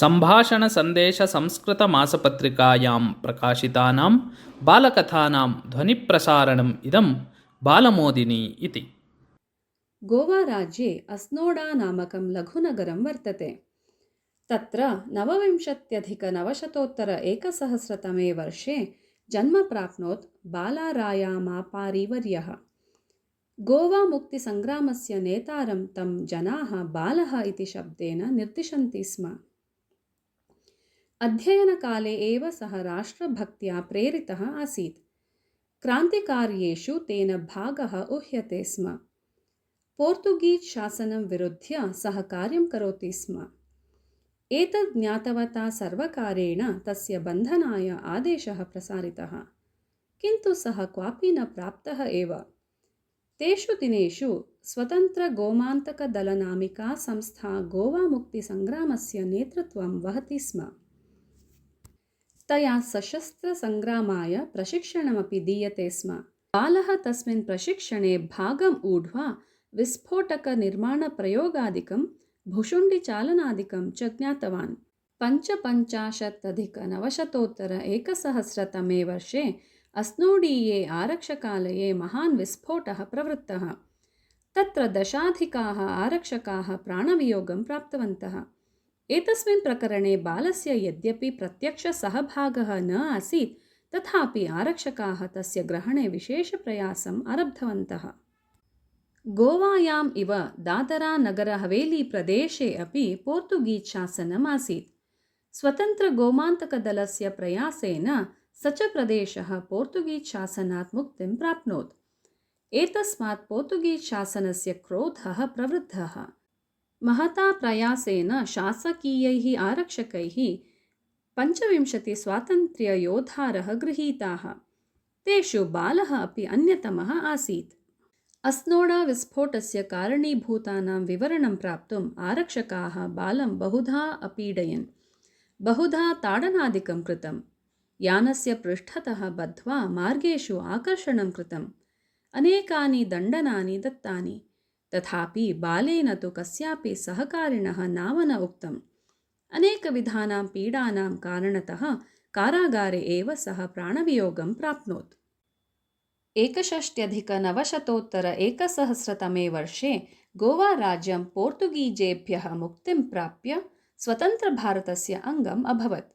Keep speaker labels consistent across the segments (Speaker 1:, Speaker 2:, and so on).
Speaker 1: सम्भाषणसन्देशसंस्कृतमासपत्रिकायां प्रकाशितानां बालकथानां ध्वनिप्रसारणम् इदं बालमोदिनी इति।
Speaker 2: गोवाराज्ये अस्नोडा नामकं लघुनगरं वर्तते। तत्र 1920-1901 वर्षे जन्म प्राप्नोत् बालारायामापारीवर्यः। गोवामुक्तिसङ्ग्रामस्य नेतारं तं जनाः बालः इति शब्देन निर्दिशन्ति स्म। अध्ययनकाले एव सः राष्ट्रभक्त्या प्रेरितः आसीत्। क्रान्तिकार्येषु तेन भागः उह्यते स्म। पोर्तुगीस् शासनं विरुध्य सः कार्यं करोति स्म। एतद् ज्ञातवता सर्वकारेण तस्य बन्धनाय आदेशः प्रसारितः, किन्तु सः क्वापि न प्राप्तः एव। तेषु दिनेषु स्वतन्त्रगोमान्तकदलनामिका संस्था गोवामुक्तिसङ्ग्रामस्य नेतृत्वं वहति स्म। तया सशस्त्रसङ्ग्रामाय प्रशिक्षणमपि दीयते स्म। बालः तस्मिन् प्रशिक्षणे भागम् ऊढ्वा विस्फोटकनिर्माणप्रयोगादिकं भुशुण्डिचालनादिकं च ज्ञातवान्। 1950-1901 वर्षे अस्नोडीये आरक्षकालये महान् विस्फोटः प्रवृत्तः। तत्र दशाधिकाः आरक्षकाः प्राणवियोगं प्राप्तवन्तः। एतस्मिन् प्रकरणे बालस्य यद्यपि प्रत्यक्षसहभागः न आसीत्, तथापि आरक्षकाः तस्य ग्रहणे विशेषप्रयासम् आरब्धवन्तः। गोवायाम् इव दादरानगरहवेलीप्रदेशे अपि पोर्तुगीस् शासनम् आसीत्। स्वतन्त्रगोमान्तकदलस्य प्रयासेन स च प्रदेशः पोर्तुगीस् शासनात् मुक्तिं प्राप्नोत्। एतस्मात् पोर्तुगीस् शासनस्य क्रोधः प्रवृद्धः। महता प्रयासेन शासकीयैः आरक्षकैः 25 स्वातन्त्र्ययोद्धारः गृहीताः। तेषु बालः अपि अन्यतमः आसीत्। अस्नोडा विस्फोटस्य कारणीभूतानां विवरणं प्राप्तुम् आरक्षकाः बालं बहुधा अपीडयन्। बहुधा ताडनादिकं कृतम्। यानस्य पृष्ठतः बद्ध्वा मार्गेषु आकर्षणं कृतम्। अनेकानि दण्डनानि दत्तानि। तथापि बालेन तु कस्यापि सहकारिणः नाम न उक्तम्। अनेकविधानां पीडानां कारणतः कारागारे एव सः प्राणवियोगं प्राप्नोत्। 61-1901 वर्षे गोवाराज्यं पोर्तुगीजेभ्यः मुक्तिं प्राप्य स्वतन्त्रभारतस्य अङ्गम् अभवत्।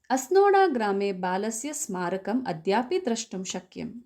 Speaker 2: अस्नोडा ग्रामे बालस्य स्मारकम् अद्यापि द्रष्टुं शक्यम्।